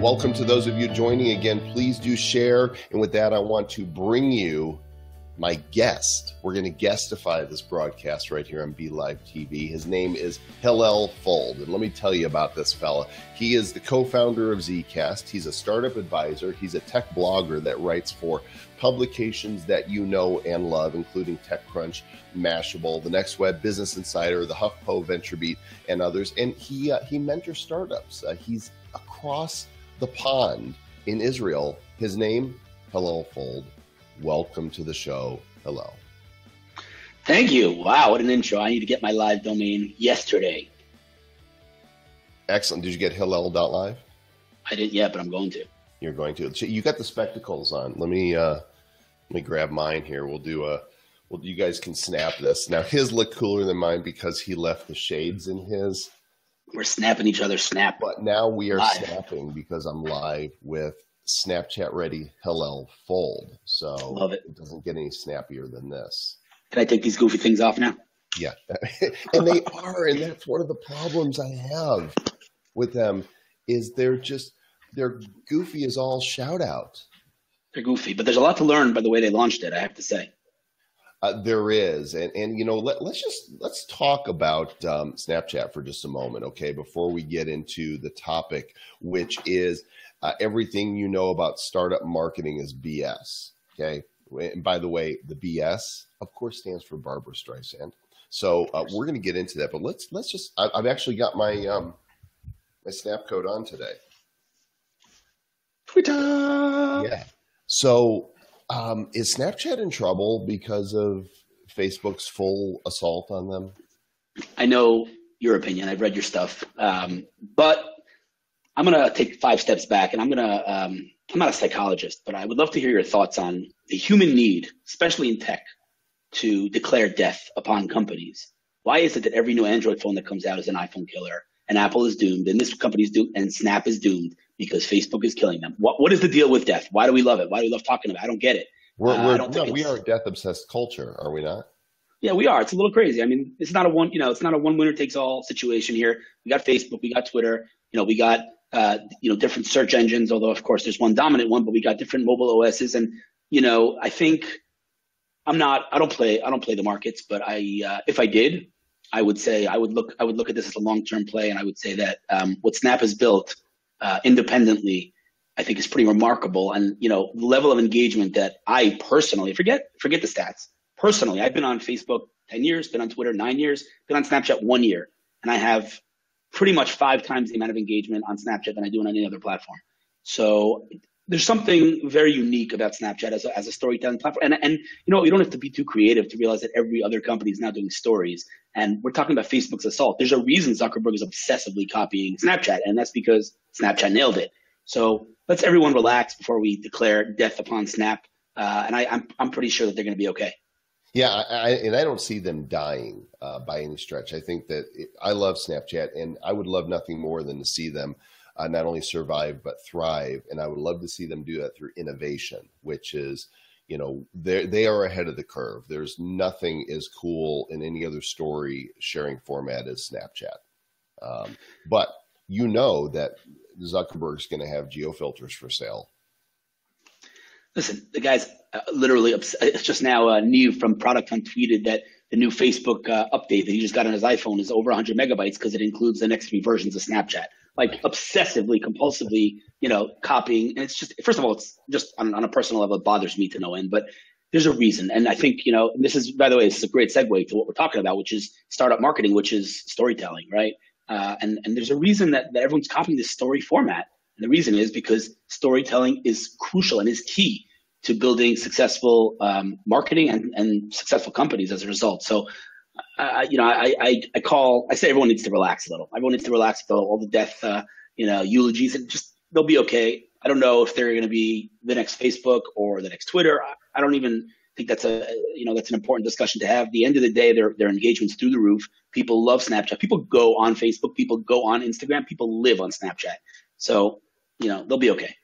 Welcome to those of you joining again. Please do share. And with that, I want to bring you my guest. We're going to guestify this broadcast right here on BLive TV. His name is Hillel Fuld. And let me tell you about this fella. He is the co-founder of Zcast. He's a startup advisor. He's a tech blogger that writes for publications that you know and love, including TechCrunch, Mashable, The Next Web, Business Insider, the HuffPo, VentureBeat, and others. And he mentors startups. He's across the pond in Israel. His name, Hillel Fuld. Welcome to the show. Hello. Thank you. Wow, what an intro. I need to get my live domain yesterday. Excellent. Did you get Hillel.live? I didn't yet, but I'm going to. You're going to. You got the spectacles on. Let me grab mine here. You guys can snap this. Now his look cooler than mine because he left the shades in his. We're snapping each other's snap. But now we are live. snapping because I'm live with Snapchat ready Hillel Fuld. So love it. It doesn't get any snappier than this. Can I take these goofy things off now? Yeah. And they are, and that's one of the problems I have with them is they're goofy as all shout out. They're goofy, but there's a lot to learn by the way they launched it, I have to say. There is. And you know, let's talk about Snapchat for just a moment, okay, before we get into the topic, which is everything you know about startup marketing is BS, okay? And by the way, the BS, of course, stands for Barbara Streisand. So we're going to get into that, but let's just, I've actually got my my snap code on today. Twitter. Yeah. So is Snapchat in trouble because of Facebook's full assault on them? I know your opinion. I've read your stuff. But I'm going to take 5 steps back, and I'm not a psychologist, but I would love to hear your thoughts on the human need, especially in tech, to declare death upon companies. Why is it that every new Android phone that comes out is an iPhone killer, and Apple is doomed, and this company is doomed, and Snap is doomed because Facebook is killing them? What is the deal with death? Why do we love it? Why do we love talking about it? I don't get it. We are a death-obsessed culture, are we not? Yeah, we are. It's a little crazy. I mean, it's not a one winner takes all situation here. We got Facebook, we got Twitter, we got different search engines, although of course there's one dominant one, but we got different mobile OSs. And, I think I don't play the markets, but if I did, I would say I would look at this as a long-term play. And I would say that what Snap has built independently, I think is pretty remarkable. And, the level of engagement that I personally forget the stats. Personally, I've been on Facebook 10 years, been on Twitter 9 years, been on Snapchat 1 year. And I have pretty much 5 times the amount of engagement on Snapchat than I do on any other platform. So there's something very unique about Snapchat as a storytelling platform. And you don't have to be too creative to realize that every other company is now doing stories. And we're talking about Facebook's assault. There's a reason Zuckerberg is obsessively copying Snapchat, and that's because Snapchat nailed it. So let's everyone relax before we declare death upon Snap. And I'm pretty sure that they're going to be okay. Yeah, I don't see them dying by any stretch. I think that I love Snapchat, and I would love nothing more than to see them not only survive but thrive. And I would love to see them do that through innovation, which is, they are ahead of the curve. There's nothing as cool in any other story sharing format as Snapchat. But that Zuckerberg's going to have geofilters for sale. Listen, the guy's literally it's just now Neve from Product Hunt tweeted that the new Facebook update that he just got on his iPhone is over 100 megabytes because it includes the next 3 versions of Snapchat. Like obsessively, compulsively, copying. And it's just, first of all, it's just on a personal level, it bothers me to no end, but there's a reason. And I think, this is a great segue to what we're talking about, which is startup marketing, which is storytelling, right? And there's a reason that everyone's copying this story format. And the reason is because storytelling is crucial and is key to building successful marketing and successful companies as a result. So, I say everyone needs to relax a little. Everyone needs to relax with all the death, eulogies, and just they'll be okay. I don't know if they're going to be the next Facebook or the next Twitter. I don't even think that's an important discussion to have. At the end of the day, their engagement's through the roof. People love Snapchat. People go on Facebook. People go on Instagram. People live on Snapchat. So, they'll be okay.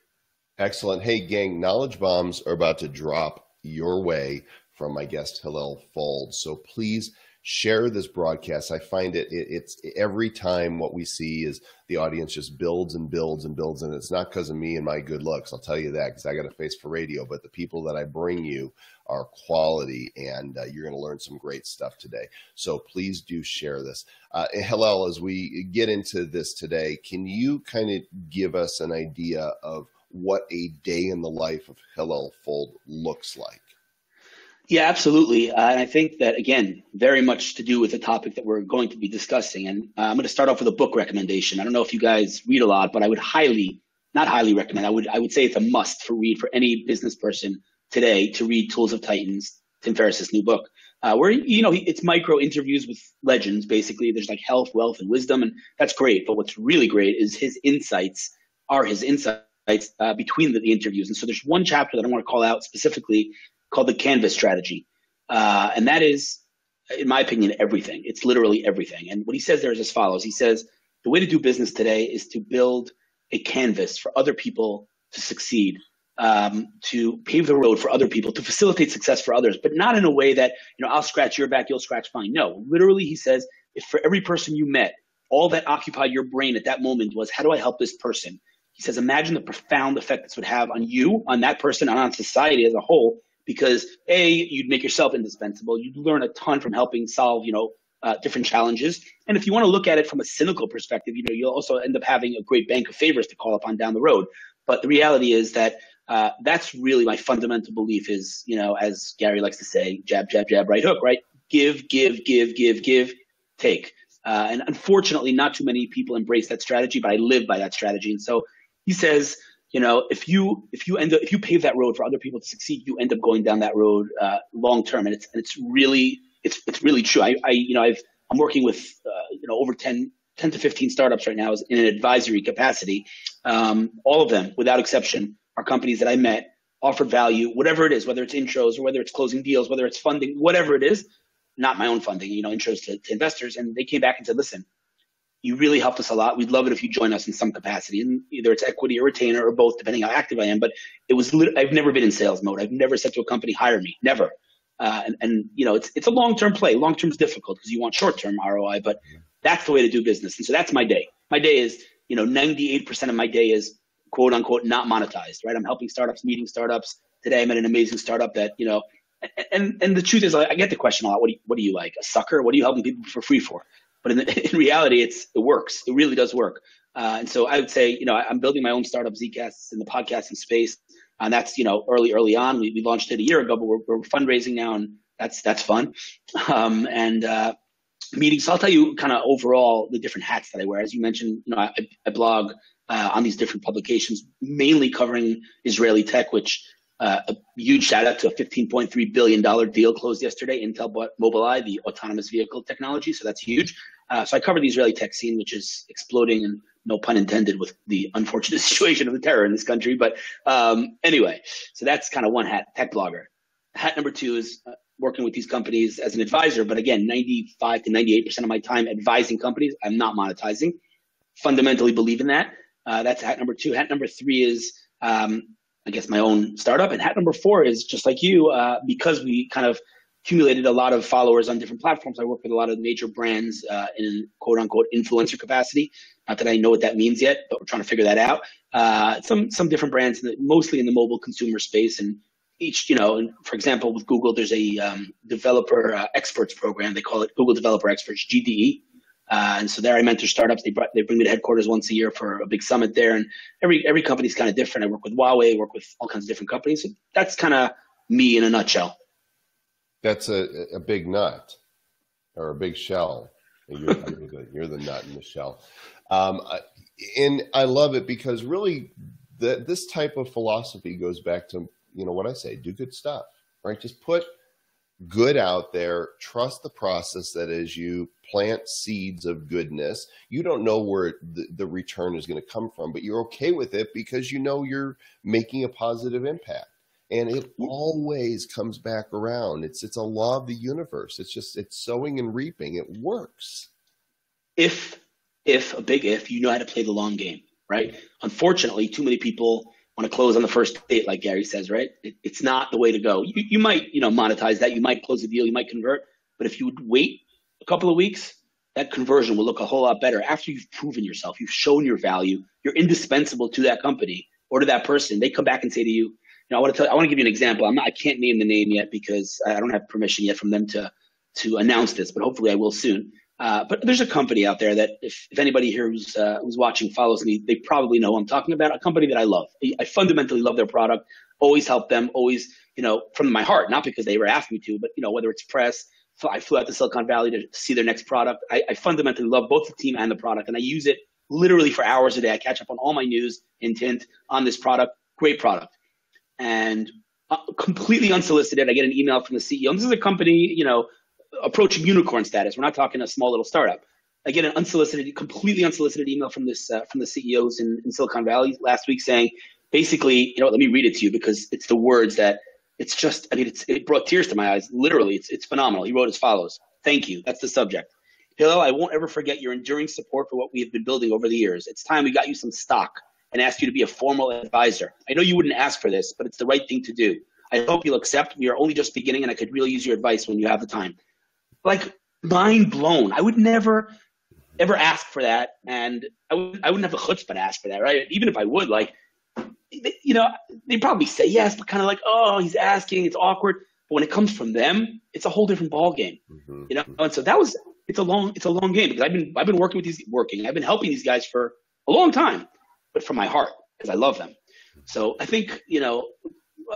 Excellent. Hey, gang, knowledge bombs are about to drop your way from my guest, Hillel Fuld. So please share this broadcast. I find it's every time what we see is the audience just builds and builds and builds. And it's not because of me and my good looks. I'll tell you that, because I got a face for radio, but the people that I bring you are quality, and you're going to learn some great stuff today. So please do share this. Hillel, as we get into this today, can you kind of give us an idea of what a day in the life of Hillel Fuld looks like? Yeah, absolutely. And I think that, again, very much to do with the topic that we're going to be discussing. And I'm going to start off with a book recommendation. I don't know if you guys read a lot, but I would not highly recommend. I would say it's a must for read for any business person today to read Tools of Titans, Tim Ferriss's new book, where, it's micro interviews with legends. Basically, there's like health, wealth, and wisdom. And that's great. But what's really great is his insights between the interviews. And so there's one chapter that I want to call out specifically called the Canvas strategy. And that is, in my opinion, everything. It's literally everything. And what he says there is as follows. He says, the way to do business today is to build a canvas for other people to succeed, to pave the road for other people, to facilitate success for others, but not in a way that, I'll scratch your back, you'll scratch mine. No, literally, he says, if for every person you met, all that occupied your brain at that moment was, how do I help this person? He says, imagine the profound effect this would have on you, on that person, and on society as a whole, because A, you'd make yourself indispensable. You'd learn a ton from helping solve, different challenges. And if you want to look at it from a cynical perspective, you'll also end up having a great bank of favors to call upon down the road. But the reality is that that's really my fundamental belief is, as Gary likes to say, jab, jab, jab, right hook, right? Give, take. And unfortunately, not too many people embrace that strategy, but I live by that strategy. And so he says, if you pave that road for other people to succeed, you end up going down that road long term, and it's really true. I'm working with over 10 to 15 startups right now in an advisory capacity. All of them, without exception, are companies that I met, offered value, whatever it is, whether it's intros or whether it's closing deals, whether it's funding, whatever it is, not my own funding, intros to investors, and they came back and said, listen, you really helped us a lot. We'd love it if you join us in some capacity, and either it's equity or retainer or both, depending how active I am. But I've never been in sales mode. I've never said to a company, hire me, never. It's a long-term play. Long-term is difficult because you want short-term ROI, but that's the way to do business. And so that's my day. My day is, 98% of my day is quote unquote not monetized, right? I'm helping startups, meeting startups. Today I'm at an amazing startup that, and the truth is, I get the question a lot. What do you like? A sucker? What are you helping people for free for? But in reality, it works. It really does work. And so I would say, I'm building my own startup, Zcasts, in the podcasting space. And that's, early on. We launched it a year ago, but we're fundraising now, and that's fun. Meetings. So I'll tell you kind of overall the different hats that I wear. As you mentioned, I blog on these different publications, mainly covering Israeli tech, which a huge shout out to a $15.3 billion deal closed yesterday. Intel bought Mobileye, the autonomous vehicle technology. So that's huge. So I cover the Israeli tech scene, which is exploding, and no pun intended with the unfortunate situation of the terror in this country. But anyway, so that's kind of one hat, tech blogger. Hat number two is working with these companies as an advisor. But again, 95 to 98% of my time advising companies, I'm not monetizing. Fundamentally believe in that. That's hat number two. Hat number three is I guess my own startup. And hat number four is just like you, because we kind of accumulated a lot of followers on different platforms. I work with a lot of major brands in quote unquote influencer capacity. Not that I know what that means yet, but we're trying to figure that out. Some different brands, mostly in the mobile consumer space. And each, for example, with Google, there's a developer experts program. They call it Google Developer Experts, GDE. And so there I mentor startups. They bring me to headquarters once a year for a big summit there. And every company is kind of different. I work with Huawei, work with all kinds of different companies. So that's kind of me in a nutshell. That's a big nut or a big shell. You're the nut in the shell. And I love it because really this type of philosophy goes back to, what I say, do good stuff, right? Just put good out there, trust the process that as you plant seeds of goodness, you don't know where the return is going to come from, but you're okay with it because you're making a positive impact. And it always comes back around. It's a law of the universe. It's sowing and reaping. It works. If a big if, you know how to play the long game, right? Unfortunately, too many people want to close on the first date, like Gary says, right? It's not the way to go. You might, monetize that. You might close the deal. You might convert. But if you would wait a couple of weeks, that conversion will look a whole lot better after you've proven yourself. You've shown your value. You're indispensable to that company or to that person. They come back and say to you, I want to give you an example. I can't name the name yet because I don't have permission yet from them to announce this, but hopefully I will soon. But there's a company out there that if anybody here who's watching follows me, they probably know who I'm talking about, a company that I love. I fundamentally love their product, always help them, always, from my heart, not because they ever asked me to, but, whether it's press, I flew out to Silicon Valley to see their next product. I fundamentally love both the team and the product, and I use it literally for hours a day. I catch up on all my news and tint on this product. Great product. And completely unsolicited, I get an email from the CEO. And this is a company, approaching unicorn status. We're not talking a small little startup. I get an completely unsolicited email from the CEOs in Silicon Valley last week saying, basically, let me read it to you because it's the words that it's just, it brought tears to my eyes. Literally, it's phenomenal. He wrote as follows. Thank you. That's the subject. Hillel, I won't ever forget your enduring support for what we have been building over the years. It's time we got you some stock and asked you to be a formal advisor. I know you wouldn't ask for this, but it's the right thing to do. I hope you'll accept. We are only just beginning, and I could really use your advice when you have the time. Like, mind blown. I would never, ever ask for that, and I wouldn't have the chutzpah to ask for that, right? Even if I would, they'd probably say yes, but kind of like, oh, he's asking, it's awkward. But when it comes from them, it's a whole different ball game, And so it's a long game because I've been working with I've been helping these guys for a long time, but from my heart because I love them. So I think,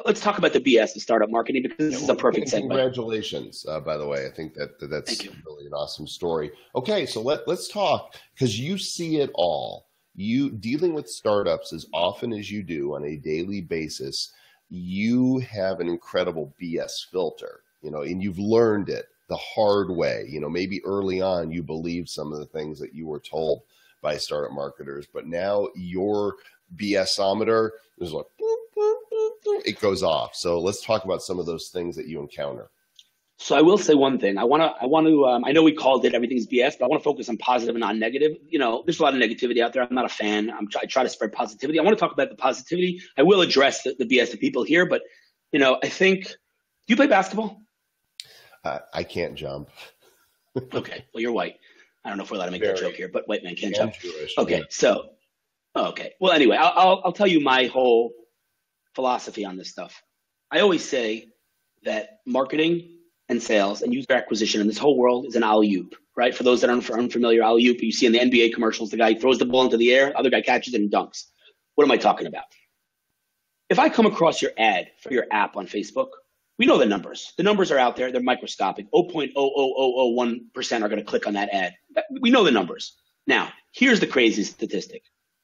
let's talk about the BS of startup marketing because this is a perfect segue. Congratulations, by the way. I think that's really an awesome story. Okay, so let's talk because you see it all. You dealing with startups as often as you do on a daily basis, you have an incredible BS filter, and you've learned it the hard way. Maybe early on you believed some of the things that you were told by startup marketers, but now your BS-ometer is like, it goes off. So let's talk about some of those things that you encounter. So I will say one thing. I know we called it everything's BS, but I want to focus on positive and not negative. There's a lot of negativity out there. I'm not a fan. I try to spread positivity. I want to talk about the positivity. I will address the BS that people hear, but I think, do you play basketball? I can't jump. Okay. Well, you're white. I don't know if we're allowed to make that joke here, but white men can't jump. Jewish, okay. So, okay. Well, anyway, I'll tell you my whole philosophy on this stuff. I always say that marketing and sales and user acquisition in this whole world is an alley-oop, right? For those that are unfamiliar, alley-oop, you see in the NBA commercials, the guy throws the ball into the air, the other guy catches it and dunks. What am I talking about? If I come across your ad for your app on Facebook, we know the numbers. The numbers are out there. They're microscopic. 0.00001% are going to click on that ad. We know the numbers. Now, here's the crazy statistic.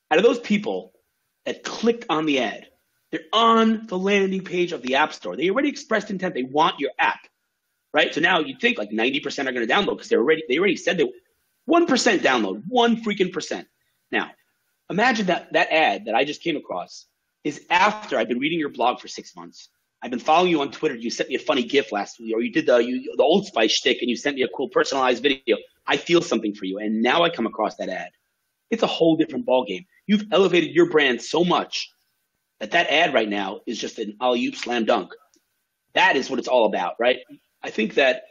Out of those people that clicked on the ad, they're on the landing page of the App Store. They already expressed intent. They want your app, right? So now you'd think like 90% are going to download because they already said they 1% download, 1 freaking percent. Now, imagine that ad that I just came across is after I've been reading your blog for 6 months. I've been following you on Twitter. You sent me a funny GIF last week, or you did the Old Spice shtick, and you sent me a cool personalized video. I feel something for you, and now I come across that ad. It's a whole different ballgame. You've elevated your brand so much that ad right now is just an alley-oop slam dunk. That is what it's all about, right? I think that,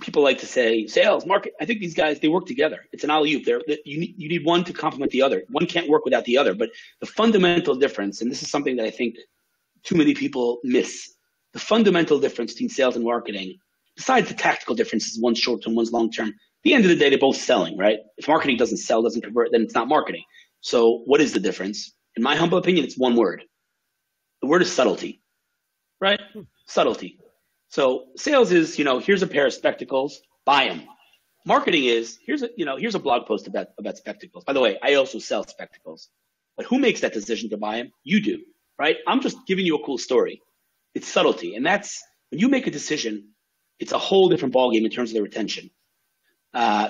people like to say sales, market. I think these guys, they work together. It's an alley-oop. You need one to complement the other. One can't work without the other. But the fundamental difference, and this is something that I think too many people miss, the fundamental difference between sales and marketing, besides the tactical differences, one's short-term, one's long-term, at the end of the day, they're both selling, right? If marketing doesn't sell, doesn't convert, then it's not marketing. So what is the difference? In my humble opinion, it's one word. The word is subtlety, right? Subtlety. So sales is, here's a pair of spectacles, buy them. Marketing is, here's a blog post about spectacles. By the way, I also sell spectacles. But who makes that decision to buy them? You do, right? I'm just giving you a cool story. It's subtlety. And that's, when you make a decision, it's a whole different ballgame in terms of the retention.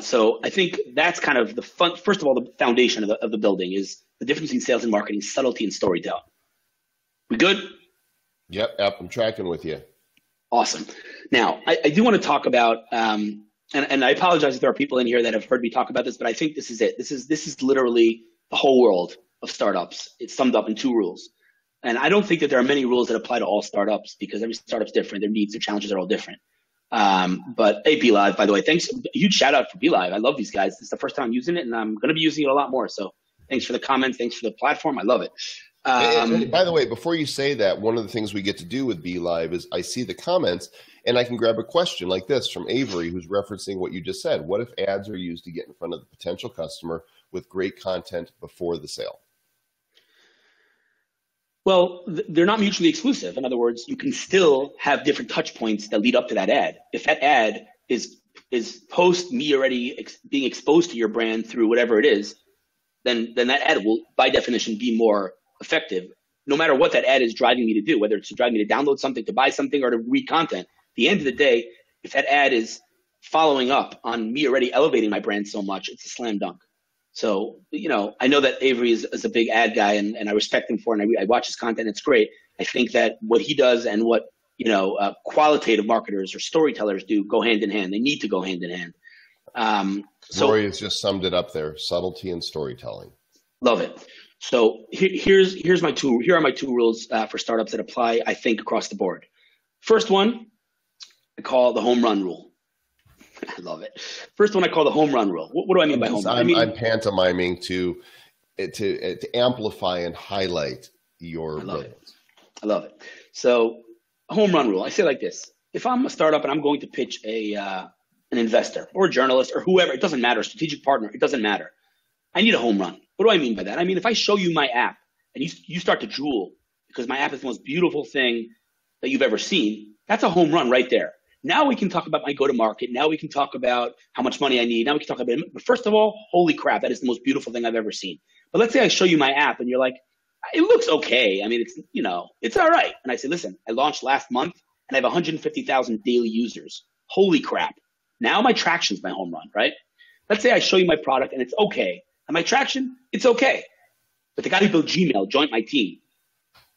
So I think that's kind of first of all, the foundation of the building is the difference between sales and marketing, subtlety and storytelling. We good? Yep. I'm tracking with you. Awesome. Now, I do want to talk about, and I apologize if there are people in here that have heard me talk about this, but I think this is it. This is literally the whole world of startups. It's summed up in 2 rules. And I don't think that there are many rules that apply to all startups because every startup's different. Their needs, their challenges are all different. But hey, BeLive, by the way, thanks. Huge shout out for BeLive. I love these guys. This is the first time I'm using it, and I'm going to be using it a lot more. So thanks for the comments. Thanks for the platform. I love it. And by the way, before you say that, one of the things we get to do with BeLive is I see the comments and I can grab a question like this from Avery, who's referencing what you just said. What if ads are used to get in front of the potential customer with great content before the sale? Well, they're not mutually exclusive. In other words, you can still have different touch points that lead up to that ad. If that ad is post me already being exposed to your brand through whatever it is, then that ad will, by definition, be more effective, no matter what that ad is driving me to do, whether it's to drive me to download something, to buy something, or to read content. At the end of the day, if that ad is following up on me already elevating my brand so much, it's a slam dunk. So, I know that Avery is a big ad guy, and I respect him for it, and I watch his content. It's great. I think that what he does and what, qualitative marketers or storytellers do go hand in hand. They need to go hand in hand. Rory has just summed it up there: subtlety and storytelling. Love it. So here's my two. Here are my two rules for startups that apply, I think, across the board. First one, I call the home run rule. I love it. First one I call the home rome rule. What do I mean by home run? I'm pantomiming to amplify and highlight your brilliance. I love it. So a home run rule, I say like this: if I'm a startup and I'm going to pitch an investor or a journalist or whoever, it doesn't matter, a strategic partner, it doesn't matter. I need a home run. What do I mean by that? I mean, if I show you my app and you start to drool because my app is the most beautiful thing that you've ever seen, that's a home run right there. Now we can talk about my go-to-market. Now we can talk about how much money I need. Now we can talk about it. But first of all, holy crap, that is the most beautiful thing I've ever seen. But let's say I show you my app and you're like, it looks okay. I mean, it's all right. And I say, listen, I launched last month and I have 150,000 daily users. Holy crap. Now my traction's my home run, right? Let's say I show you my product and it's okay. And my traction, it's okay. But the guy who built Gmail joined my team.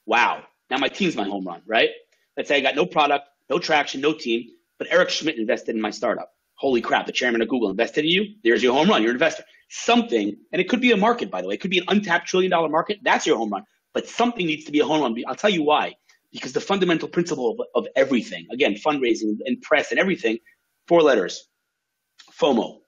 Wow. Now my team's my home run, right? Let's say I got no product, no traction, no team, but Eric Schmidt invested in my startup. Holy crap, the chairman of Google invested in you. There's your home run. You're an investor. Something, and it could be a market, by the way. It could be an untapped $1 trillion market. That's your home run. But something needs to be a home run. I'll tell you why. Because the fundamental principle of everything, again, fundraising and press and everything, 4 letters, FOMO.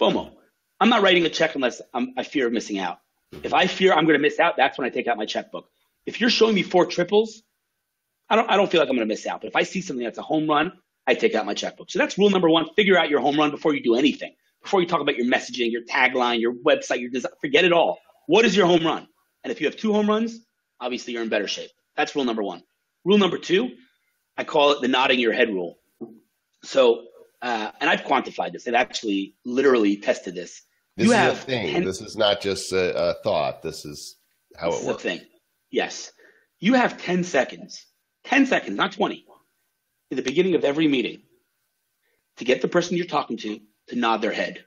FOMO. I'm not writing a check unless I fear of missing out. If I fear I'm going to miss out, that's when I take out my checkbook. If you're showing me 4 triples, I don't feel like I'm going to miss out. But if I see something that's a home run, I take out my checkbook. So that's rule number 1. Figure out your home run before you do anything. Before you talk about your messaging, your tagline, your website, your design, forget it all. What is your home run? And if you have 2 home runs, obviously you're in better shape. That's rule number 1. Rule number 2, I call it the nodding your head rule. So, and I've quantified this. I've actually literally tested this. This is a thing. This is not just a thought. This is how it works. This is a thing. Yes. You have 10 seconds, not 20, at the beginning of every meeting to get the person you're talking to nod their head.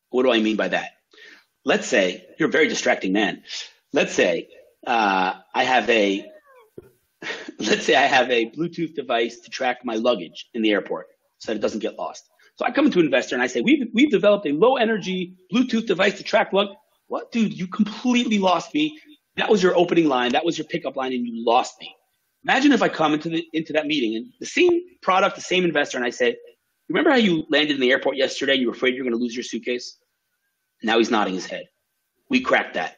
What do I mean by that? Let's say you're a very distracting man. Let's say I have a Bluetooth device to track my luggage in the airport so that it doesn't get lost. So I come into an investor and I say, we've developed a low energy Bluetooth device to track luggage. What, dude? You completely lost me. That was your opening line. That was your pickup line, and you lost me. Imagine if I come into that meeting and the same product, the same investor, and I say, remember how you landed in the airport yesterday and you were afraid you're going to lose your suitcase? Now he's nodding his head. We cracked that.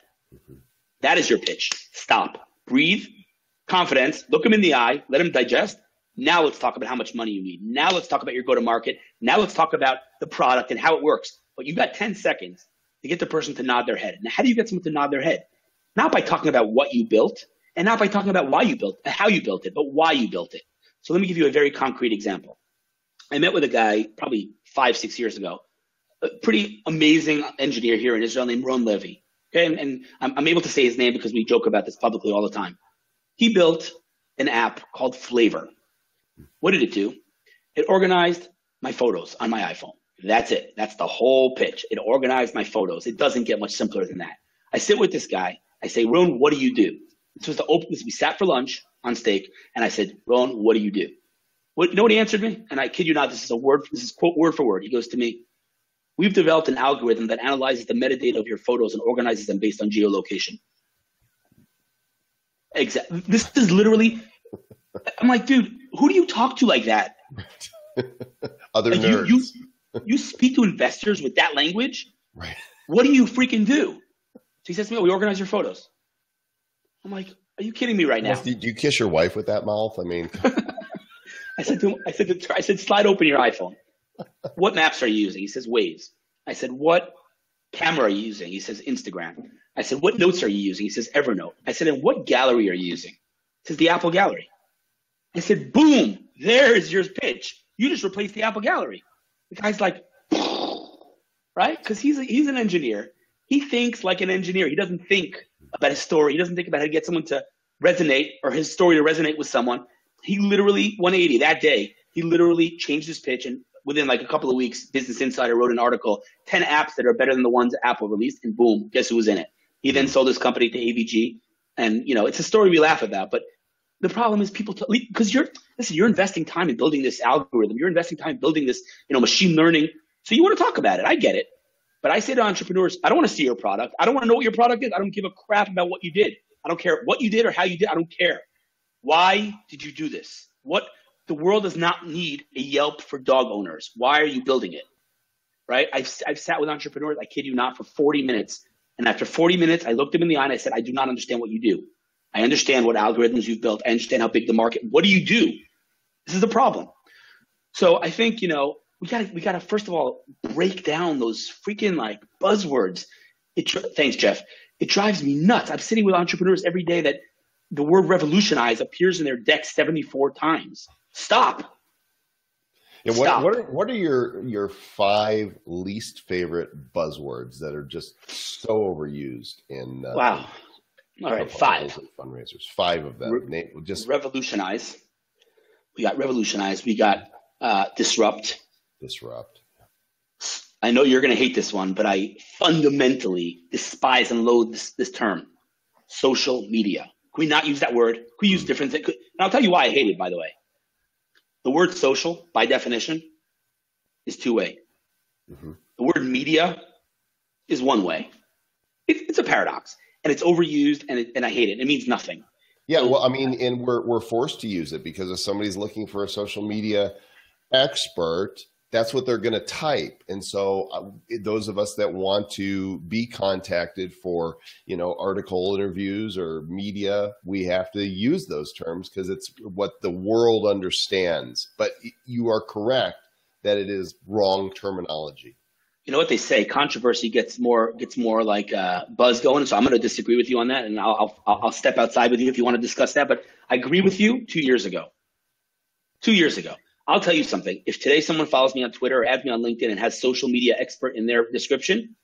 That is your pitch. Stop. Breathe. Confidence. Look him in the eye. Let him digest. Now let's talk about how much money you need. Now let's talk about your go-to-market. Now let's talk about the product and how it works. But you've got 10 seconds to get the person to nod their head. Now, how do you get someone to nod their head? Not by talking about what you built and not by talking about why you built it, how you built it, but why you built it. So let me give you a very concrete example. I met with a guy probably 5-6 years ago, a pretty amazing engineer here in Israel named Joel.LIVE. Okay, and I'm able to say his name because we joke about this publicly all the time. He built an app called Flavor. What did it do? It organized my photos on my iPhone. That's it. That's the whole pitch. It organized my photos. It doesn't get much simpler than that. I sit with this guy. I say, Ron, what do you do? This was we sat for lunch on steak, and I said, Ron, what do you do? You know what he answered me? And I kid you not, this is quote word for word. He goes to me, we've developed an algorithm that analyzes the metadata of your photos and organizes them based on geolocation. Exactly. This is literally, I'm like, dude, who do you talk to like that? Other Like nerds. you speak to investors with that language. Right. What do you freaking do? So he says to me, "Oh, we organize your photos." I'm like, "Are you kidding me right now?" Do you kiss your wife with that mouth? I mean, I said to him, I said, "Slide open your iPhone. What maps are you using?" He says, "Waves." I said, "What camera are you using?" He says, "Instagram." I said, "What notes are you using?" He says, "Evernote." I said, "And what gallery are you using?" He says, "The Apple Gallery." I said, "Boom, there's your pitch. You just replaced the Apple Gallery." The guy's like, right? Because he's an engineer. He thinks like an engineer. He doesn't think about his story. He doesn't think about how to get someone to resonate or his story to resonate with someone. He literally, 180 that day, he literally changed his pitch. And within like a couple of weeks, Business Insider wrote an article, 10 apps that are better than the ones Apple released. And boom, guess who was in it? He then sold his company to AVG. And, it's a story we laugh about. But the problem is people, because you're investing time in building this algorithm. You're investing time in building this, machine learning. So you want to talk about it. I get it. But I say to entrepreneurs, I don't want to see your product. I don't want to know what your product is. I don't give a crap about what you did. I don't care what you did or how you did. I don't care. Why did you do this? The world does not need a Yelp for dog owners. Why are you building it? Right? I've sat with entrepreneurs, I kid you not, for 40 minutes. And after 40 minutes, I looked them in the eye and I said, I do not understand what you do. I understand what algorithms you've built. I understand how big the market. What do you do? This is the problem. So I think, we gotta first of all break down those freaking like buzzwords. Thanks, Jeff. It drives me nuts. I'm sitting with entrepreneurs every day that the word revolutionize appears in their deck 74 times. Stop. Yeah, Stop. what are your 5 least favorite buzzwords that are just so overused in wow. All right, 5 fundraisers. 5 of them. Just revolutionize. We got revolutionize. We got disrupt. Disrupt. I know you're going to hate this one, but I fundamentally despise and loathe this term. Social media. Can we not use that word? Can we use different things? And I'll tell you why I hate it, by the way. The word social, by definition, is 2-way. Mm-hmm. The word media is 1-way. It's a paradox, and it's overused, and I hate it. It means nothing. Yeah, well, I mean, and we're forced to use it because if somebody's looking for a social media expert, that's what they're going to type. And so those of us that want to be contacted for, article interviews or media, we have to use those terms because it's what the world understands. But you are correct that it is wrong terminology. You know what they say, controversy gets more like buzz going. So I'm going to disagree with you on that. And I'll step outside with you if you want to discuss that. But I agree with you 2 years ago. 2 years ago. I'll tell you something. If today someone follows me on Twitter or adds me on LinkedIn and has social media expert in their description,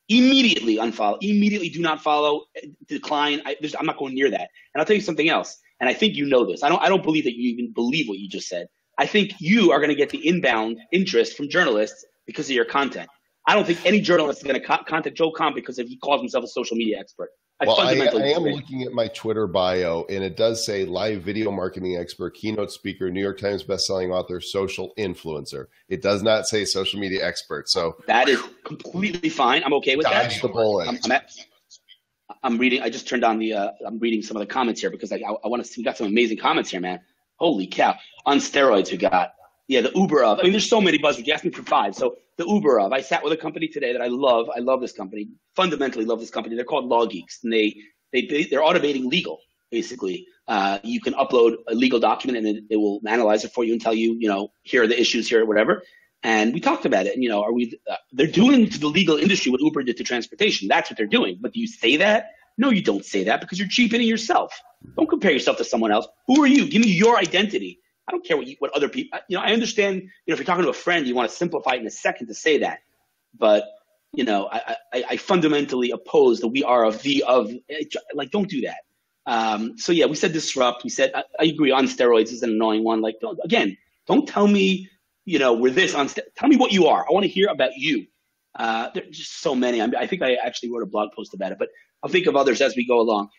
immediately unfollow. Immediately do not follow, decline. I'm not going near that. And I'll tell you something else. And I think you know this. I don't believe that you even believe what you just said. I think you are going to get the inbound interest from journalists because of your content. I don't think any journalist is going to contact Joe Kahn because if he calls himself a social media expert. I am looking at my Twitter bio, and it does say live video marketing expert, keynote speaker, New York Times bestselling author, social influencer. It does not say social media expert. So that is completely fine. I'm okay with that. Dodge the bullet. I'm reading. I just turned on the. I'm reading some of the comments here because I want to see. We got some amazing comments here, man. Holy cow! On steroids, we got the Uber of. I mean, there's so many buzzwords. You asked me for 5. So the Uber of. I sat with a company today that I love. I love this company. Fundamentally love this company. They're called Law Geeks, and they're automating legal. Basically, you can upload a legal document, and then it will analyze it for you and tell you, here are the issues here, or whatever. And we talked about it. And they're doing to the legal industry what Uber did to transportation. That's what they're doing. But do you say that? No, you don't say that because you're cheapening yourself. Don't compare yourself to someone else. Who are you? Give me your identity. I don't care what other people. I understand. If you're talking to a friend, you want to simplify it in a second to say that. But I fundamentally oppose that we are like, don't do that. So yeah, we said disrupt. We said, I agree, on steroids is an annoying one. Like, don't tell me, we're this on, tell me what you are. I want to hear about you. There's just so many. I think I actually wrote a blog post about it, but I'll think of others as we go along.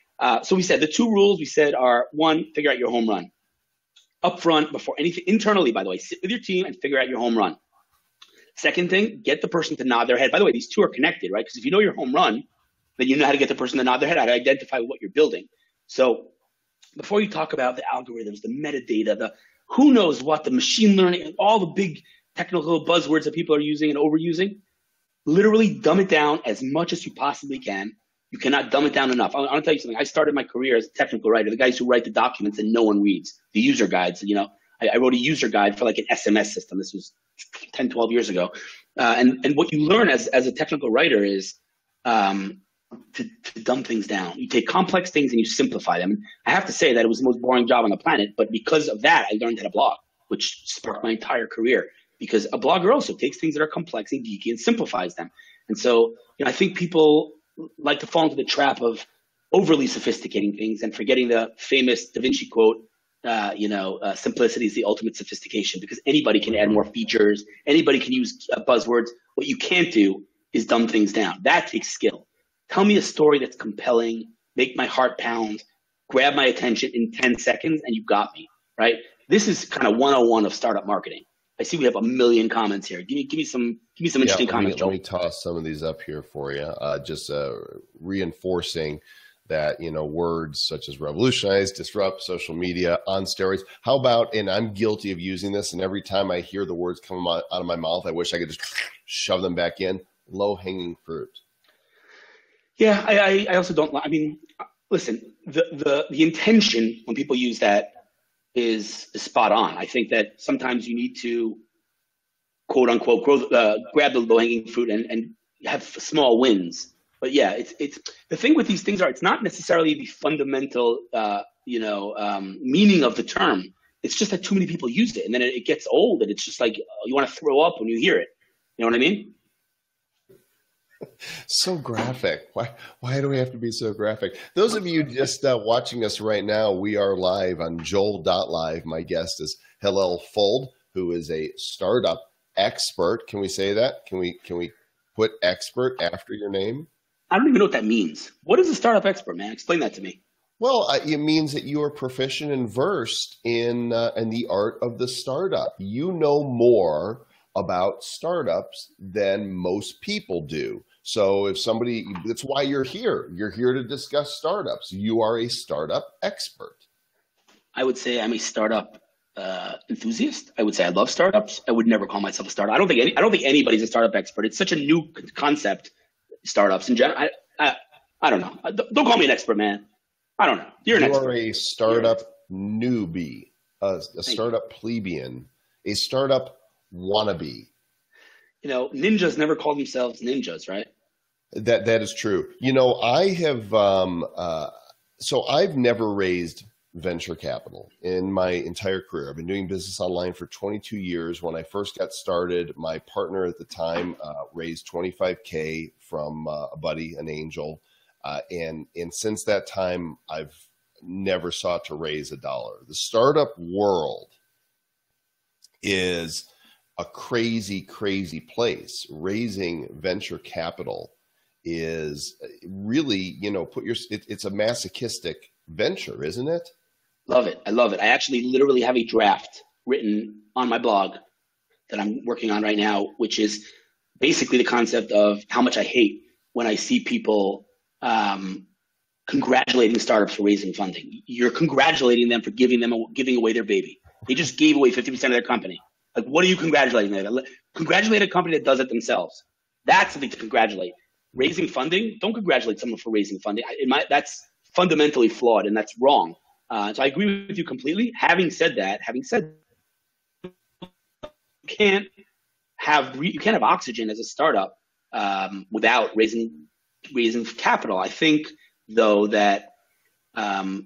So we said the 2 rules we said are: 1, figure out your home run. Up front, before anything, internally, by the way, sit with your team and figure out your home run. Second thing, get the person to nod their head. By the way, these 2 are connected, right? Because if you know your home run, then you know how to get the person to nod their head, how to identify what you're building. So before you talk about the algorithms, the metadata, who knows what, the machine learning, and all the big technical buzzwords that people are using and overusing. Literally dumb it down as much as you possibly can. You cannot dumb it down enough. I want to tell you something. I started my career as a technical writer, the guys who write the documents and no one reads, the user guides. You know, I wrote a user guide for like an SMS system. This was 10, 12 years ago. And what you learn as a technical writer is to dumb things down. You take complex things and you simplify them. I have to say that it was the most boring job on the planet, but because of that, I learned how to blog, which sparked my entire career. Because a blogger also takes things that are complex and geeky and simplifies them. And so, you know, I think people like to fall into the trap of overly sophisticating things and forgetting the famous Da Vinci quote, simplicity is the ultimate sophistication, because anybody can add more features. Anybody can use buzzwords. What you can't do is dumb things down. That takes skill. Tell me a story that's compelling, make my heart pound, grab my attention in 10 seconds, and you got me, right? This is kind of 101 of startup marketing. I see we have a million comments here. Give me some interesting comments, Joel. Let me toss some of these up here for you. Just reinforcing that, you know, words such as revolutionize, disrupt, social media, on steroids. How about, and I'm guilty of using this, and every time I hear the words come out of my mouth, I wish I could just shove them back in. Low-hanging fruit. Yeah, I also don't. I mean, listen, the intention when people use that is spot on. I think that sometimes you need to, quote unquote, grab the low hanging fruit and have small wins. But yeah, it's the thing with these things it's not necessarily the fundamental meaning of the term. It's just that too many people use it, and then it gets old, and it's just like you want to throw up when you hear it. You know what I mean? So graphic. Why do we have to be so graphic? Those of you just watching us right now, we are live on Joel.LIVE. My guest is Hillel Fuld, who is a startup expert. Can we say that? Can we put expert after your name? I don't even know what that means. What is a startup expert, man? Explain that to me. Well, it means that you are proficient and versed in the art of the startup. You know more about startups than most people do. So if somebody, that's why you're here. You're here to discuss startups. You are a startup expert. I would say I'm a startup enthusiast. I would say I love startups. I would never call myself a startup. I don't think anybody's a startup expert. It's such a new concept, startups in general. I don't know. Don't call me an expert, man. I don't know. You're an expert. You are a startup newbie, a startup plebeian, a startup wannabe. You know, ninjas never call themselves ninjas, right? That is true. You know, I have so I've never raised venture capital in my entire career. I've been doing business online for 22 years. When I first got started, my partner at the time raised $25K from a buddy, an angel, and since that time, I've never sought to raise a dollar. The startup world is a crazy, crazy place. Raising venture capital is really, you know, it's a masochistic venture, isn't it? Love it. I love it. I actually literally have a draft written on my blog that I'm working on right now, which is basically the concept of how much I hate when I see people congratulating startups for raising funding. You're congratulating them for giving away their baby. They just gave away 50% of their company. Like, what are you congratulating them? Congratulate a company that does it themselves. That's something to congratulate. Raising funding, don't congratulate someone for raising funding. That's fundamentally flawed, and that's wrong. So I agree with you completely. Having said that, you can't have oxygen as a startup without raising capital. I think, though, that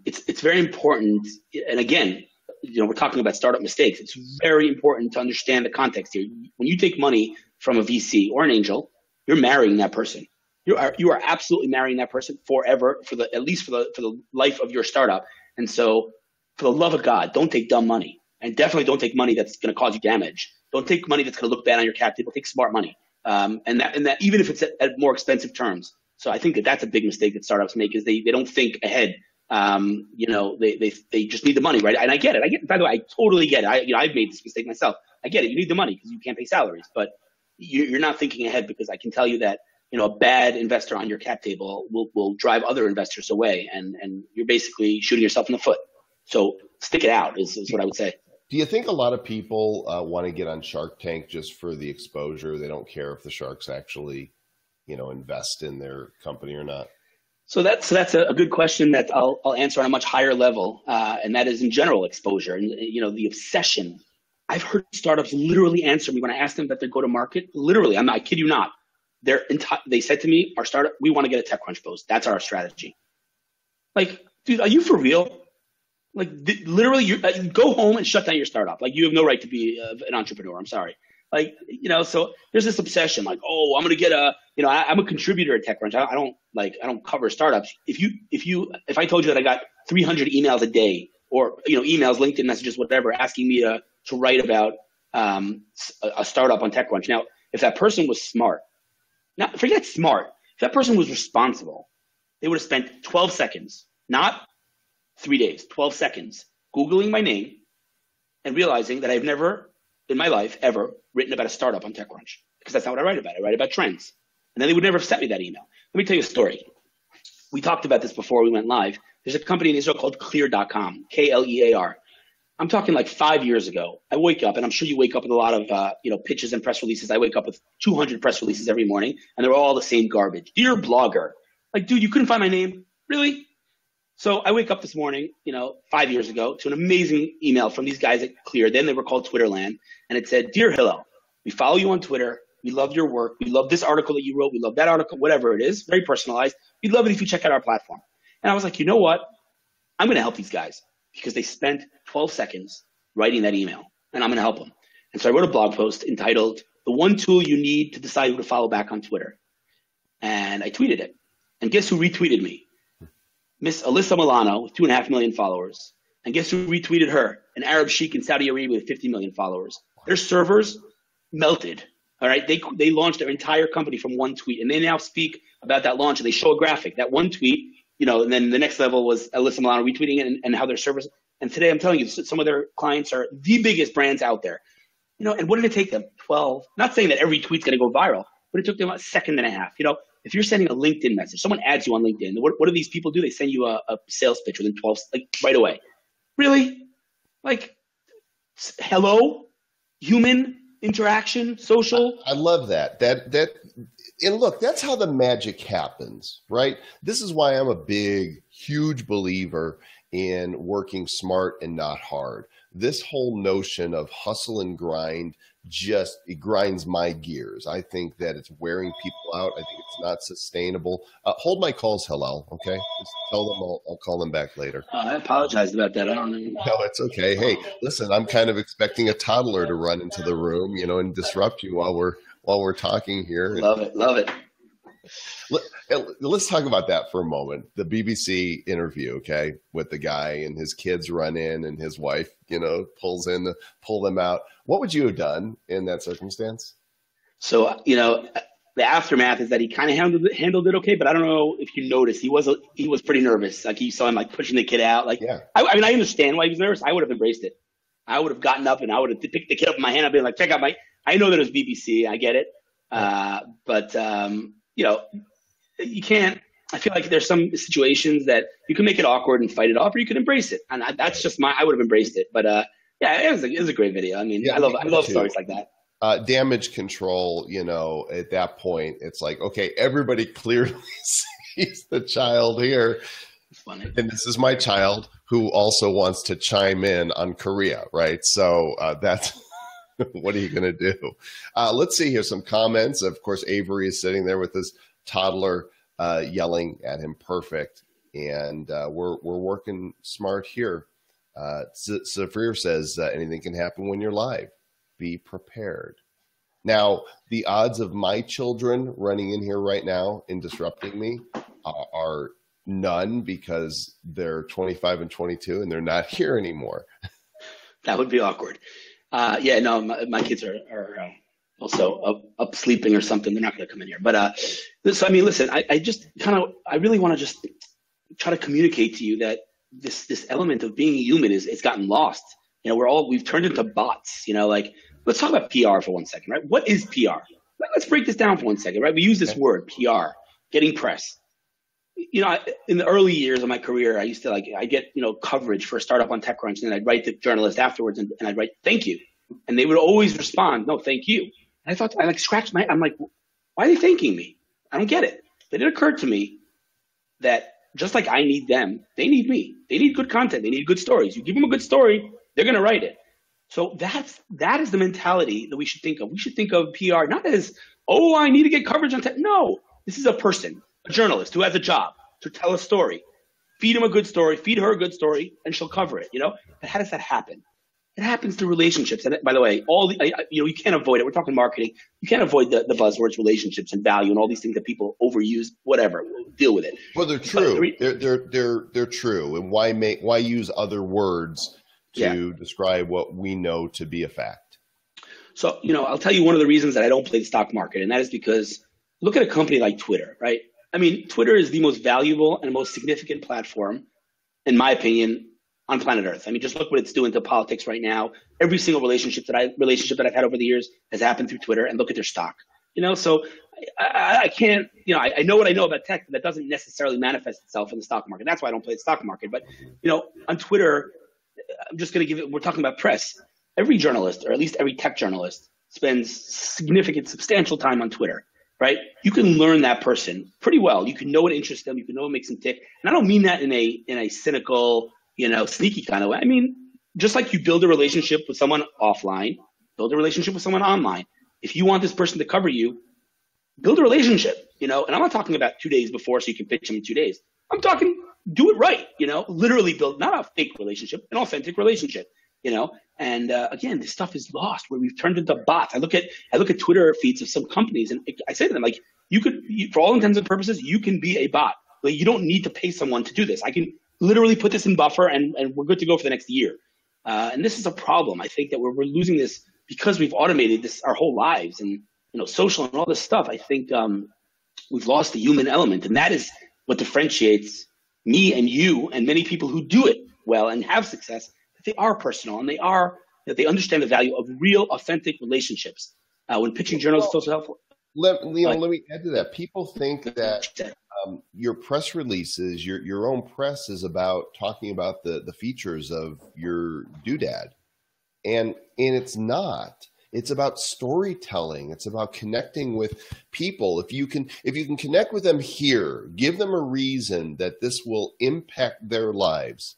it's very important. And again, you know, we're talking about startup mistakes. It's very important to understand the context here. When you take money from a VC or an angel, you're marrying that person. You are absolutely marrying that person forever, at least for the life of your startup. And so, for the love of God, don't take dumb money, and definitely don't take money that's going to cause you damage. Don't take money that's going to look bad on your cap table. Take smart money, and that even if it's at more expensive terms. So I think that's a big mistake that startups make, is they don't think ahead. You know, they just need the money, right? And I get it. By the way, I totally get it. I've made this mistake myself. I get it. You need the money because you can't pay salaries, but you're not thinking ahead, because I can tell you that, you know, a bad investor on your cap table will drive other investors away, and you're basically shooting yourself in the foot. So stick it out is what I would say. Do you think a lot of people want to get on Shark Tank just for the exposure? They don't care if the sharks actually, invest in their company or not? So that's a good question that I'll answer on a much higher level, and that is in general exposure and the obsession. I've heard startups literally answer me when I ask them that they go to market. Literally, I kid you not. They said to me, "Our startup, we want to get a TechCrunch post. That's our strategy." Like, dude, are you for real? Like, literally, you go home and shut down your startup. Like, you have no right to be an entrepreneur. I'm sorry. Like, so there's this obsession. Like, oh, I'm gonna get I'm a contributor at TechCrunch. I don't cover startups. If I told you that I got 300 emails a day, or emails, LinkedIn messages, whatever, asking me to write about a startup on TechCrunch. Now, if that person was smart, now forget smart. If that person was responsible, they would have spent 12 seconds, not 3 days, 12 seconds, Googling my name and realizing that I've never in my life ever written about a startup on TechCrunch, because that's not what I write about. I write about trends. And then they would never have sent me that email. Let me tell you a story. We talked about this before we went live. There's a company in Israel called Clear.com, Klear. I'm talking like 5 years ago. I wake up, and I'm sure you wake up with a lot of pitches and press releases. I wake up with 200 press releases every morning, and they're all the same garbage. Dear blogger. Like, dude, you couldn't find my name? Really? So I wake up this morning, 5 years ago, to an amazing email from these guys at Clear. Then they were called Twitterland. And it said, "Dear Hillel, we follow you on Twitter. We love your work. We love this article that you wrote. We love that article," whatever it is, very personalized. "We'd love it if you check out our platform." And I was like, you know what? I'm going to help these guys because they spent 12 seconds writing that email, and I'm going to help them. And so I wrote a blog post entitled, "The One Tool You Need to Decide Who to Follow Back on Twitter." And I tweeted it. And guess who retweeted me? Miss Alyssa Milano with 2.5 million followers. And guess who retweeted her? An Arab sheik in Saudi Arabia with 50 million followers. Their servers melted. All right. They launched their entire company from one tweet, and they now speak about that launch, and they show a graphic. That one tweet, and then the next level was Alyssa Milano retweeting it and how their servers. And today I'm telling you, some of their clients are the biggest brands out there. And what did it take them? 12. Not saying that every tweet's going to go viral, but it took them a second and a half. If you're sending a LinkedIn message, someone adds you on LinkedIn. What do these people do? They send you a sales pitch within 12, like right away. Really? Like, hello? Human interaction, social? I love that. And look, that's how the magic happens, right? This is why I'm a big, huge believer in working smart and not hard. This whole notion of hustle and grind it grinds my gears. I think that it's wearing people out. I think it's not sustainable. Hold my calls, Hillel, okay? Just tell them I'll call them back later. I apologize about that. I don't know. No, it's okay. Hey, listen, I'm kind of expecting a toddler to run into the room, and disrupt you while we're talking here. Love it. Let's talk about that for a moment. The BBC interview, okay, with the guy, and his kids run in and his wife, pulls in to pull them out. What would you have done in that circumstance? So, the aftermath is that he kind of handled it okay, but I don't know if you noticed, he was pretty nervous. Like, you saw him like pushing the kid out. Like, yeah. I I understand why he was nervous. I would have embraced it. I would have gotten up and I would have picked the kid up in my hand. I'd be like, check out I know that it was BBC. I get it. But you can't. I feel like there's some situations that you can make it awkward and fight it off, or you can embrace it. And that's just I would have embraced it. But yeah, it was a great video. I mean, yeah, I love stories like that. Damage control, at that point, it's like, okay, everybody clearly sees the child here. It's funny. And this is my child who also wants to chime in on Korea, right? So that's what are you going to do? Let's see here some comments. Of course, Avery is sitting there with his toddler yelling at him. Perfect. And we're working smart here. Safir says anything can happen when you're live. Be prepared. Now, the odds of my children running in here right now and disrupting me are none, because they're 25 and 22 and they're not here anymore. That would be awkward. Yeah, no, my kids are also up sleeping or something. They're not going to come in here. But so, I mean, listen, I really want to just try to communicate to you that this element of being human it's gotten lost. We've turned into bots. Let's talk about PR for 1 second, right? What is PR? Let's break this down for 1 second, right? We use this word, PR, getting press. In the early years of my career, I used to I get, coverage for a startup on TechCrunch, and then I'd write the journalist afterwards and I'd write, thank you. And they would always respond, no, thank you. And I thought, I scratched I'm like, why are they thanking me? I don't get it. But it occurred to me that just like I need them, they need me. They need good content. They need good stories. You give them a good story, they're going to write it. So that is the mentality that we should think of. We should think of PR not as, oh, I need to get coverage on tech. No, this is a person, a journalist who has a job to tell a story. Feed him a good story, feed her a good story, and she'll cover it. But how does that happen? It happens through relationships. And by the way, you can't avoid it. We're talking marketing. You can't avoid the buzzwords, relationships and value and all these things that people overuse. Whatever, we'll deal with it. Well, they're true. They're true. And why use other words to describe what we know to be a fact? So, I'll tell you one of the reasons that I don't play the stock market, and that is because look at a company like Twitter, right? I mean, Twitter is the most valuable and most significant platform, in my opinion, on planet Earth. I mean, just look what it's doing to politics right now. Every single relationship that I've had over the years has happened through Twitter, and look at their stock. So I can't, I know what I know about tech, but that doesn't necessarily manifest itself in the stock market. That's why I don't play the stock market. But, on Twitter, I'm just going to we're talking about press. Every journalist, or at least every tech journalist, spends substantial time on Twitter, right? You can learn that person pretty well. You can know what interests them. You can know what makes them tick. And I don't mean that in a cynical, sneaky kind of way. I mean, just like you build a relationship with someone offline, build a relationship with someone online. If you want this person to cover you, build a relationship, and I'm not talking about 2 days before so you can pitch them in 2 days. I'm talking do it right, literally build not a fake relationship, an authentic relationship, and again, this stuff is lost where we've turned into bots. I look at Twitter feeds of some companies and I say to them, like, for all intents and purposes, you can be a bot. Like, you don't need to pay someone to do this. I can literally put this in buffer and we're good to go for the next year. And this is a problem. I think that we're losing this because we've automated this our whole lives and, social and all this stuff. I think we've lost the human element, and that is what differentiates me and you and many people who do it well and have success, that they are personal and that they understand the value of real, authentic relationships. When pitching journals is also helpful. Let me add to that. People think that your press releases, your own press is about talking about the features of your doodad. And it's not. It's about storytelling. It's about connecting with people. If you can connect with them here, give them a reason that this will impact their lives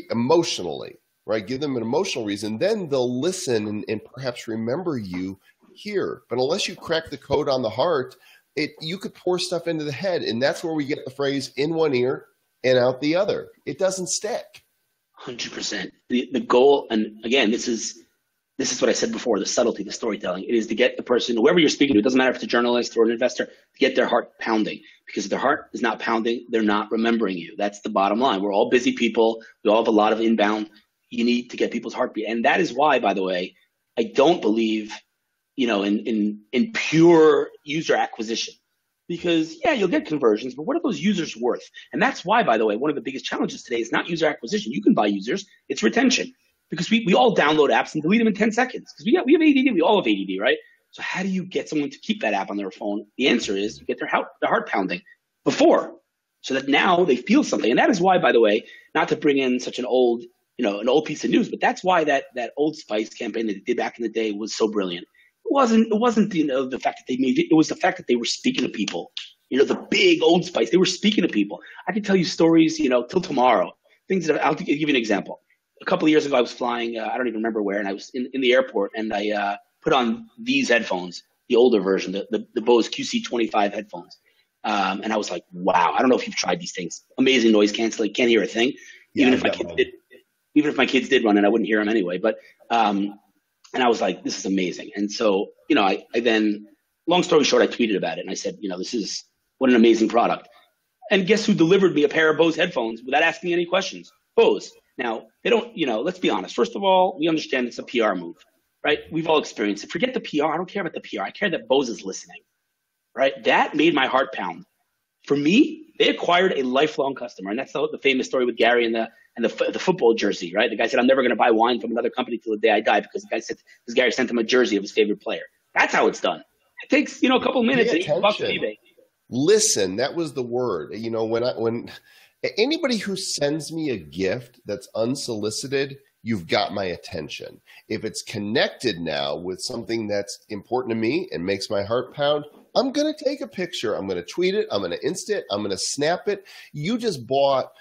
emotionally, right? Give them an emotional reason, then they'll listen and perhaps remember you here. But unless you crack the code on the heart, you could pour stuff into the head, and that's where we get the phrase in one ear and out the other. It doesn't stick. 100%. The goal, and again, this is what I said before, the subtlety, the storytelling. It is to get the person, whoever you're speaking to, it doesn't matter if it's a journalist or an investor, to get their heart pounding. Because if their heart is not pounding, they're not remembering you. That's the bottom line. We're all busy people. We all have a lot of inbound. You need to get people's heartbeat. And that is why, by the way, I don't believe, in pure user acquisition. Because, you'll get conversions, but what are those users worth? And that's why, by the way, one of the biggest challenges today is not user acquisition. You can buy users. It's retention. Because we all download apps and delete them in 10 seconds. Because we have ADD. We all have ADD, right? So how do you get someone to keep that app on their phone? The answer is you get their heart pounding before, so that now they feel something. And that is why, by the way, not to bring in such an old piece of news, but that's why that Old Spice campaign that they did back in the day was so brilliant. It wasn't the fact that they made it. It was the fact that they were speaking to people. The big Old Spice, they were speaking to people. I could tell you stories, till tomorrow. Things that I'll give you an example. A couple of years ago, I was flying, I don't even remember where, and I was in the airport, and I put on these headphones, the older version, the Bose QC25 headphones. And I was like, wow, I don't know if you've tried these things. Amazing noise canceling, can't hear a thing. Even if my kids did run it, I wouldn't hear them anyway. But and I was like, this is amazing. And so, I then, long story short, I tweeted about it, and I said, this is what an amazing product. And guess who delivered me a pair of Bose headphones without asking me any questions? Bose. Now, they don't, let's be honest. First of all, we understand it's a PR move, right? We've all experienced it. Forget the PR. I don't care about the PR. I care that Bose is listening, right? That made my heart pound. For me, they acquired a lifelong customer. And that's the famous story with Gary and the football jersey, right? The guy said, I'm never going to buy wine from another company till the day I die, because Gary sent him a jersey of his favorite player. That's how it's done. It takes, a couple of minutes and $8 on eBay. Listen, that was the word. You know, when anybody who sends me a gift that's unsolicited, you've got my attention. If it's connected now with something that's important to me and makes my heart pound, I'm going to take a picture. I'm going to tweet it. I'm going to Insta it. I'm going to snap it. You just bought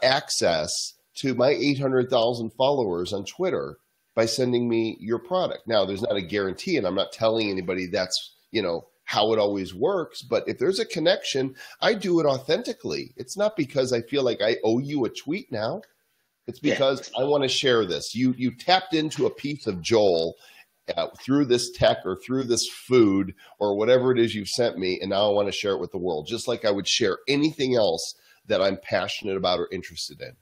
access to my 800,000 followers on Twitter by sending me your product. Now, there's not a guarantee, and I'm not telling anybody that's, you know, how it always works. But if there's a connection, I do it authentically. It's not because I feel like I owe you a tweet now. It's because I want to share this. You tapped into a piece of Joel through this tech or through this food or whatever it is you've sent me, and now I want to share it with the world, just like I would share anything else that I'm passionate about or interested in.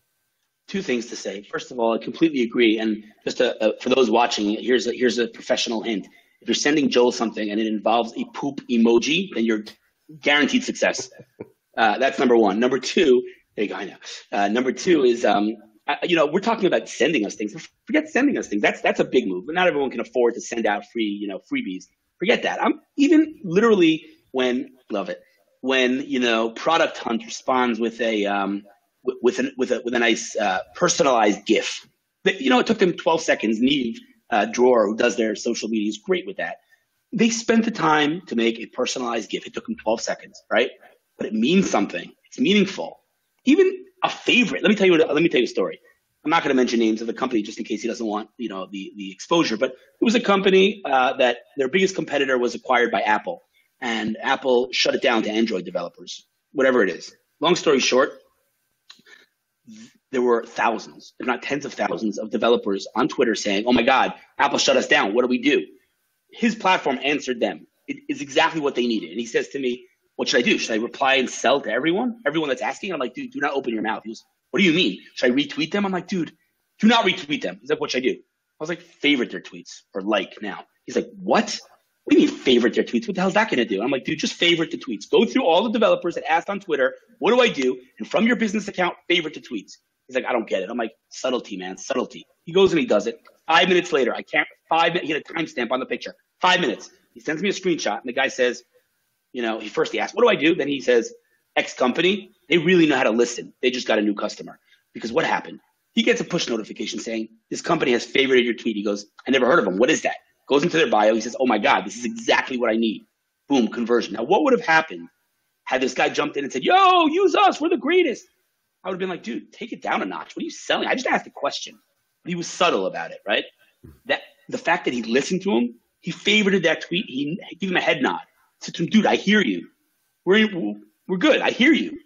Two things to say. First of all, I completely agree. And just for those watching, here's a professional hint. If you're sending Joel something and it involves a poop emoji, then you're guaranteed success. That's number one. Number two, there you go, I know. Number two is, you know, we're talking about sending us things. Forget sending us things. That's a big move. But not everyone can afford to send out free, you know, freebies. Forget that. I'm even literally when you know, Product Hunt responds with a with a nice personalized GIF. You know, it took them 12 seconds. Neve Drawer, who does their social media, is great with that. They spent the time to make a personalized GIF. It took them 12 seconds, right? But it means something. It's meaningful. Even a favorite. Let me tell you a story. I'm not going to mention names of the company just in case he doesn't want, you know, the exposure. But it was a company that their biggest competitor was acquired by Apple, and Apple shut it down to Android developers, whatever it is. Long story short, there were thousands, if not tens of thousands, of developers on Twitter saying, "Oh my God, Apple shut us down. What do we do?" His platform answered them. It is exactly what they needed. And he says to me, "What should I do? Should I reply and sell to everyone that's asking?" I'm like, "Dude, do not open your mouth." He goes, "What do you mean? Should I retweet them?" I'm like, "Dude, do not retweet them." He's like, "What should I do?" I was like, "Favorite their tweets or like now." He's like, "What? What do you mean favorite their tweets? What the hell is that going to do?" I'm like, "Dude, just favorite the tweets. Go through all the developers that asked on Twitter, what do I do? And from your business account, favorite the tweets." He's like, "I don't get it." I'm like, "Subtlety, man, subtlety." He goes and he does it. 5 minutes later, he had a timestamp on the picture. 5 minutes. He sends me a screenshot, and the guy says, you know, he asks, "What do I do?" Then he says, "X company, they really know how to listen. They just got a new customer." Because what happened? He gets a push notification saying, "This company has favorited your tweet." He goes, "I never heard of them. What is that?" Goes into their bio. He says, "Oh my God, this is exactly what I need." Boom, conversion. Now, what would have happened had this guy jumped in and said, "Yo, use us. We're the greatest"? I would have been like, "Dude, take it down a notch. What are you selling?" I just asked a question. But he was subtle about it, right? That the fact that he listened to him, he favorited that tweet. He gave him a head nod. He said to him, "Dude, I hear you. We're good. I hear you.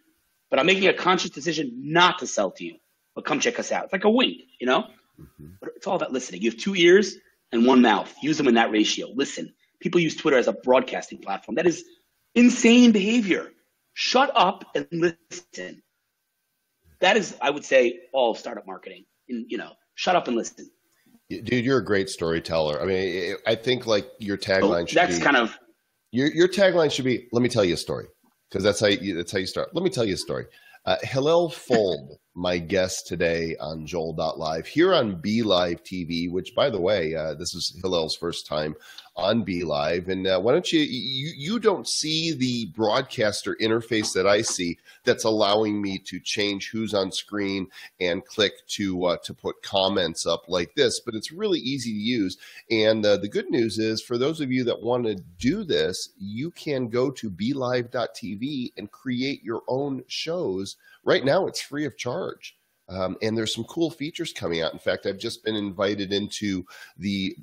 But I'm making a conscious decision not to sell to you. But come check us out." It's like a wink, you know? Mm-hmm. But it's all about listening. You have 2 ears and 1 mouth. Use them in that ratio. Listen. People use Twitter as a broadcasting platform. That is insane behavior. Shut up and listen. That is, I would say, all of startup marketing. You know, shut up and listen. Dude, you're a great storyteller. I mean, I think like your tagline should be. That's kind of your tagline should be. Let me tell you a story, because that's how you start. Let me tell you a story. Hillel Fuld, my guest today on Joel.LIVE here on BeLive TV, which, by the way, this is Hillel's first time on BeLive. And why don't you don't see the broadcaster interface that I see that's allowing me to change who's on screen and click to put comments up like this, but it's really easy to use. And the good news is, for those of you that want to do this, you can go to BeLive.tv and create your own shows. Right now, it's free of charge. And there's some cool features coming out. In fact, I've just been invited into the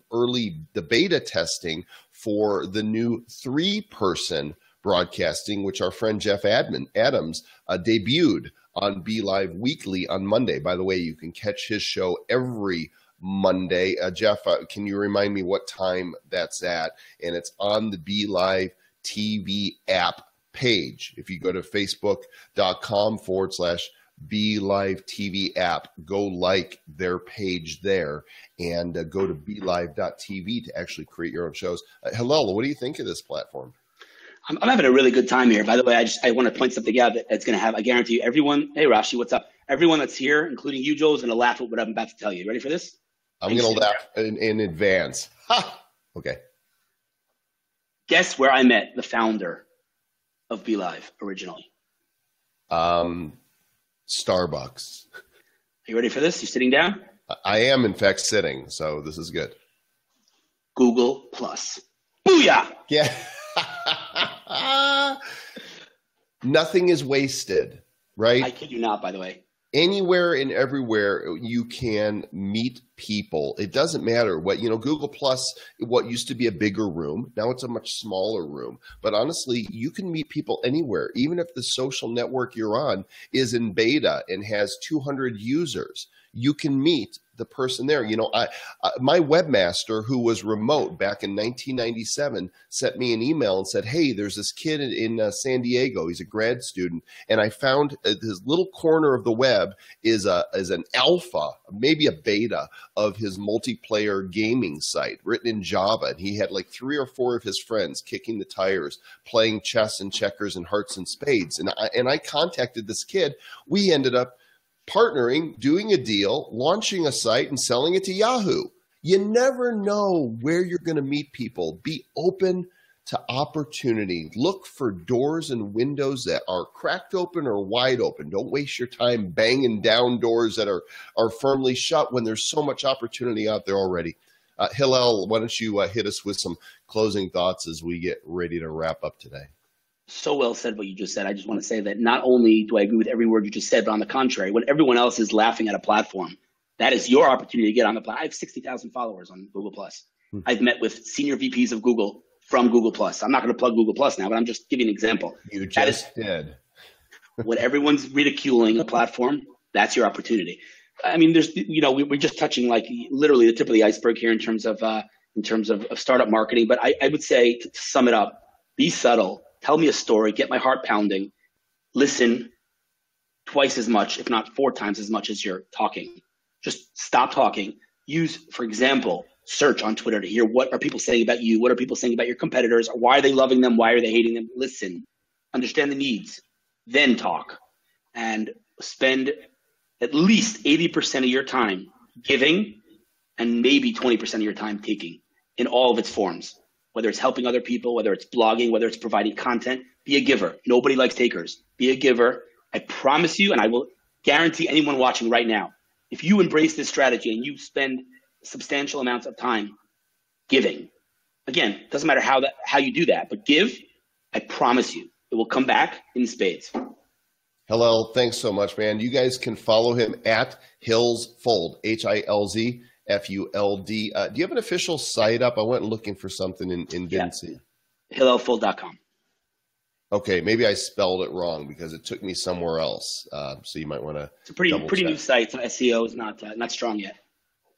beta testing for the new 3-person broadcasting, which our friend Jeff Adams debuted on BeLive Weekly on Monday. By the way, you can catch his show every Monday. Jeff, can you remind me what time that's at? And it's on the BeLive TV app page. If you go to facebook.com/BeLive TV app, go like their page there, and go to BeLive.tv to actually create your own shows. Hillel, what do you think of this platform? I'm having a really good time here. By the way, I want to point something out that's going to have, I guarantee you, everyone, hey, Rashi, what's up? Everyone that's here, including you, Joel, is going to laugh at what I'm about to tell you. Ready for this? I'm going to laugh in advance. Ha! Okay. Guess where I met the founder of BeLive originally? Starbucks. Are you ready for this? You sitting down? I am, in fact, sitting, so this is good. Google Plus. Booyah! Yeah. Nothing is wasted, right? I kid you not, by the way. Anywhere and everywhere you can meet people. It doesn't matter what, Google Plus, what used to be a bigger room, now it's a much smaller room. But honestly, you can meet people anywhere, even if the social network you're on is in beta and has 200 users. You can meet the person there. My webmaster, who was remote back in 1997, sent me an email and said, hey, there's this kid in San Diego. He's a grad student. And I found his little corner of the web is an alpha, maybe a beta of his multiplayer gaming site written in Java. And he had like 3 or 4 of his friends kicking the tires, playing chess and checkers and hearts and spades. And I contacted this kid. We ended up partnering, doing a deal, launching a site, and selling it to Yahoo. You never know where you're going to meet people. Be open to opportunity. Look for doors and windows that are cracked open or wide open. Don't waste your time banging down doors that are firmly shut when there's so much opportunity out there already. Hillel, why don't you hit us with some closing thoughts as we get ready to wrap up today? So well said what you just said. I just want to say that not only do I agree with every word you just said, but on the contrary, when everyone else is laughing at a platform, that is your opportunity to get on the platform. I have 60,000 followers on Google+. I've met with senior VPs of Google from Google+. I'm not going to plug Google+ now, but I'm just giving an example. You just did. When everyone's ridiculing a platform, that's your opportunity. I mean, there's, we're just touching like literally the tip of the iceberg here in terms of startup marketing. But I would say, to sum it up, be subtle. Tell me a story, get my heart pounding, listen twice as much, if not 4 times as much as you're talking. Just stop talking. Use, for example, search on Twitter to hear what are people saying about you, what are people saying about your competitors, why are they loving them, why are they hating them. Listen, understand the needs, then talk. And spend at least 80% of your time giving and maybe 20% of your time taking in all of its forms. Whether it's helping other people, whether it's blogging, whether it's providing content, be a giver. Nobody likes takers. Be a giver. I promise you, and I will guarantee anyone watching right now, if you embrace this strategy and you spend substantial amounts of time giving, again, doesn't matter how you do that, but give, I promise you, it will come back in spades. Hillel, thanks so much, man. You guys can follow him at Hillel Fuld, HILZ. FULD. Do you have an official site up? I went looking for something and didn't see. HillelFuld.com. Okay, maybe I spelled it wrong because it took me somewhere else. So you might want to. It's a pretty new site. SEO is not strong yet.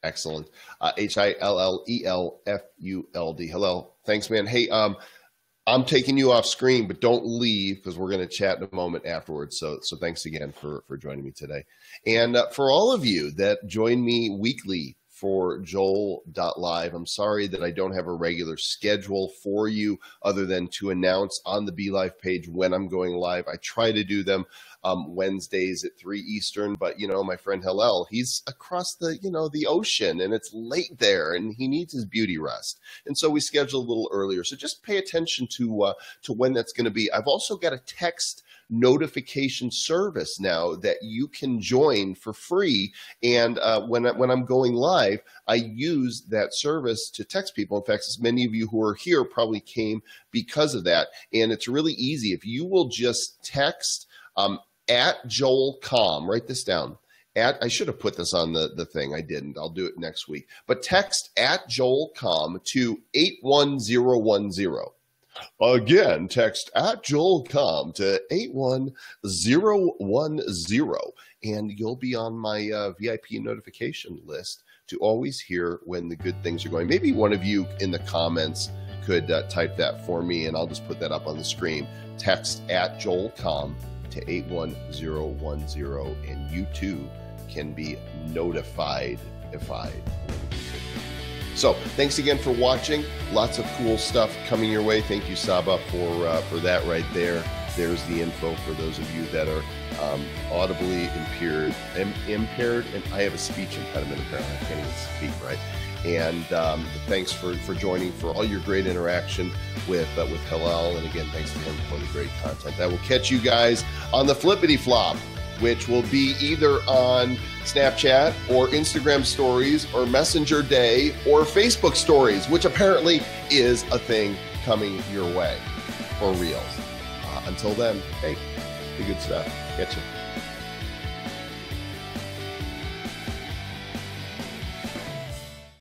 Excellent. HILLELFULD. Hillel, thanks, man. Hey, I'm taking you off screen, but don't leave because we're going to chat in a moment afterwards. So thanks again for joining me today. And for all of you that join me weekly for Joel.LIVE, I'm sorry that I don't have a regular schedule for you other than to announce on the BeLive page when I'm going live. I try to do them Wednesdays at 3 Eastern, but my friend Hillel, he's across the ocean and it's late there and he needs his beauty rest. And so we schedule a little earlier. So just pay attention to when that's going to be. I've also got a text notification service now that you can join for free. And when I'm going live, I use that service to text people. In fact, as many of you who are here probably came because of that. And it's really easy. If you will just text at Joel.com, write this down. I should have put this on the thing. I didn't. I'll do it next week. But text at Joel.com to 81010. Again, text at Joel.com to 81010, and you'll be on my VIP notification list to always hear when the good things are going. Maybe one of you in the comments could type that for me, and I'll just put that up on the screen. Text at Joel.com to 81010, and you too can be notified. So thanks again for watching. Lots of cool stuff coming your way. Thank you, Saba, for that right there. There's the info for those of you that are audibly impaired, and I have a speech impediment apparently. I can't even speak right. And thanks for joining, for all your great interaction with Hillel. And again, thanks to him for the great content. That will catch you guys on the Flippity Flop, which will be either on Snapchat or Instagram stories or Messenger Day or Facebook stories, which apparently is a thing coming your way for reals. Until then, hey, be good stuff. Catch you.